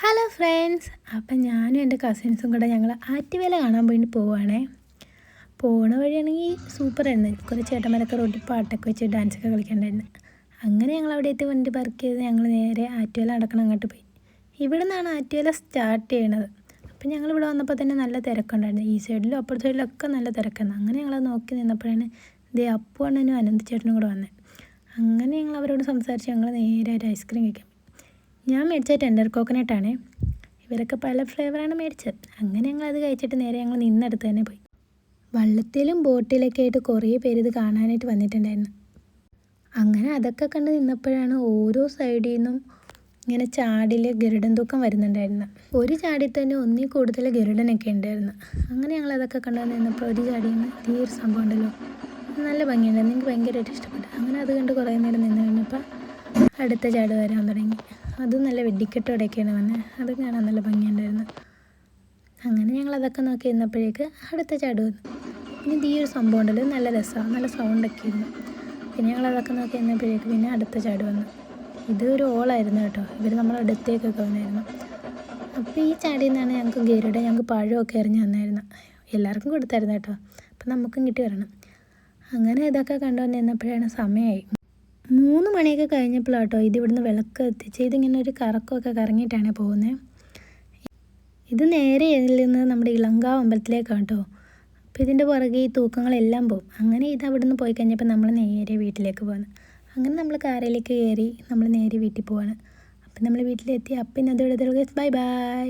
Hello friends, അപ്പം ഞാനും എൻ്റെ കസിൻസും കൂടെ ഞങ്ങൾ ആറ്റുവേല കാണാൻ വേണ്ടി പോവുകയാണേ. പോണ വഴിയാണെങ്കിൽ സൂപ്പറായിരുന്നു. കുറേ ചേട്ടന്മാരൊക്കെ റോട്ടിൽ പാട്ടൊക്കെ വെച്ച് ഡാൻസൊക്കെ കളിക്കണ്ടായിരുന്നു. അങ്ങനെ ഞങ്ങൾ അവിടെ എത്തി വണ്ടി പാർക്ക് ചെയ്ത് ഞങ്ങൾ നേരെ ആറ്റുവേല നടക്കണം അങ്ങോട്ട് പോയി. ഇവിടെ നിന്നാണ് ആറ്റുവേല സ്റ്റാർട്ട് ചെയ്യണത്. അപ്പം ഞങ്ങൾ ഇവിടെ വന്നപ്പോൾ തന്നെ നല്ല തിരക്കുണ്ടായിരുന്നു. ഈ സൈഡിലും അപ്പുറത്തെ സൈഡിലും ഒക്കെ നല്ല തിരക്കായിരുന്നു. അങ്ങനെ ഞങ്ങൾ നോക്കി നിന്നപ്പോഴാണ് ദേ അപ്പു അണ്ണനും അനന്ത് ചേട്ടനും കൂടെ വന്നത്. അങ്ങനെ ഞങ്ങൾ അവരോട് സംസാരിച്ച് ഞങ്ങൾ നേരെ ഒരു ഐസ്ക്രീം കഴിക്കാം. ഞാൻ മേടിച്ച ടെൻഡർ കോക്കനട്ടാണ്. ഇവരൊക്കെ പല ഫ്ലേവറാണ് മേടിച്ചത്. അങ്ങനെ ഞങ്ങൾ അത് കഴിച്ചിട്ട് നേരെ ഞങ്ങൾ നിന്നെടുത്ത് തന്നെ പോയി. വള്ളത്തിലും ബോട്ടിലൊക്കെ ആയിട്ട് കുറേ പേര് ഇത് കാണാനായിട്ട് വന്നിട്ടുണ്ടായിരുന്നു. അങ്ങനെ അതൊക്കെ കണ്ട് നിന്നപ്പോഴാണ് ഓരോ സൈഡിൽ നിന്നും ഇങ്ങനെ ചാടിൽ ഗരുഡൻ തൂക്കം വരുന്നുണ്ടായിരുന്നു. ഒരു ചാടിൽ തന്നെ ഒന്നിൽ കൂടുതൽ ഗരുഡനൊക്കെ ഉണ്ടായിരുന്നു. അങ്ങനെ ഞങ്ങൾ അതൊക്കെ കണ്ടു നിന്നപ്പോൾ ഒരു ചാടിയിൽ നിന്ന് ഈ ഒരു സംഭവം ഉണ്ടല്ലോ, നല്ല ഭംഗിയുണ്ടായിരുന്നു. എനിക്ക് ഭയങ്കരമായിട്ട് ഇഷ്ടപ്പെട്ടു. അങ്ങനെ അത് കണ്ട് കുറേ നേരം നിന്ന് കഴിഞ്ഞപ്പോൾ അടുത്ത ചാട് വരാൻ തുടങ്ങി. അതും നല്ല വെടിക്കെട്ടോടെയൊക്കെയാണ് വന്നത്. അത് കാണാൻ നല്ല ഭംഗിയുണ്ടായിരുന്നു. അങ്ങനെ ഞങ്ങളതൊക്കെ നോക്കി നിന്നപ്പോഴേക്ക് അടുത്ത ചാട് വന്നു. പിന്നെ ഈ ഒരു സംഭവം ഉണ്ടല്ലോ, നല്ല രസമാണ്, നല്ല സൗണ്ടൊക്കെ ആയിരുന്നു. പിന്നെ ഞങ്ങളതൊക്കെ നോക്കി നിന്നപ്പോഴേക്ക് പിന്നെ അടുത്ത ചാട് വന്നു. ഇത് ഒരു ഓളായിരുന്നു കേട്ടോ. ഇവർ നമ്മളെ അടുത്തേക്കൊക്കെ വന്നായിരുന്നു. അപ്പോൾ ഈ ചാടിയിൽ നിന്നാണ് ഞങ്ങൾക്ക് ഗരുഡ ഞങ്ങൾക്ക് പഴമൊക്കെ എറിഞ്ഞ് തന്നായിരുന്നു. എല്ലാവർക്കും കൊടുത്തായിരുന്നു കേട്ടോ. അപ്പം നമുക്കും കിട്ടി വരണം. അങ്ങനെ ഇതൊക്കെ കണ്ടുകൊണ്ട് നിന്നപ്പോഴാണ് സമയമായി. 3 മണിയൊക്കെ കഴിഞ്ഞപ്പോഴാട്ടോ ഇത് ഇവിടുന്ന് വിളക്ക് എത്തിച്ച് ഇതിങ്ങനെ ഒരു കറക്കമൊക്കെ കറങ്ങിയിട്ടാണ് പോകുന്നത്. ഇത് നേരെ ചെല്ലുന്നത് നമ്മുടെ ഇളങ്കാവ് അമ്പലത്തിലേക്കാണ് കേട്ടോ. അപ്പോൾ ഇതിൻ്റെ പുറകെ ഈ തൂക്കങ്ങളെല്ലാം പോകും. അങ്ങനെ ഇത് അവിടുന്ന് പോയി കഴിഞ്ഞപ്പോൾ നമ്മൾ നേരെ വീട്ടിലേക്ക് പോകുന്നു. അങ്ങനെ നമ്മൾ കാറിലേക്ക് കയറി നമ്മൾ നേരെ വീട്ടിൽ പോവാണ്. അപ്പം നമ്മൾ വീട്ടിലെത്തി. അപ്പം ഇന്നത്തെ ബൈ ബൈ.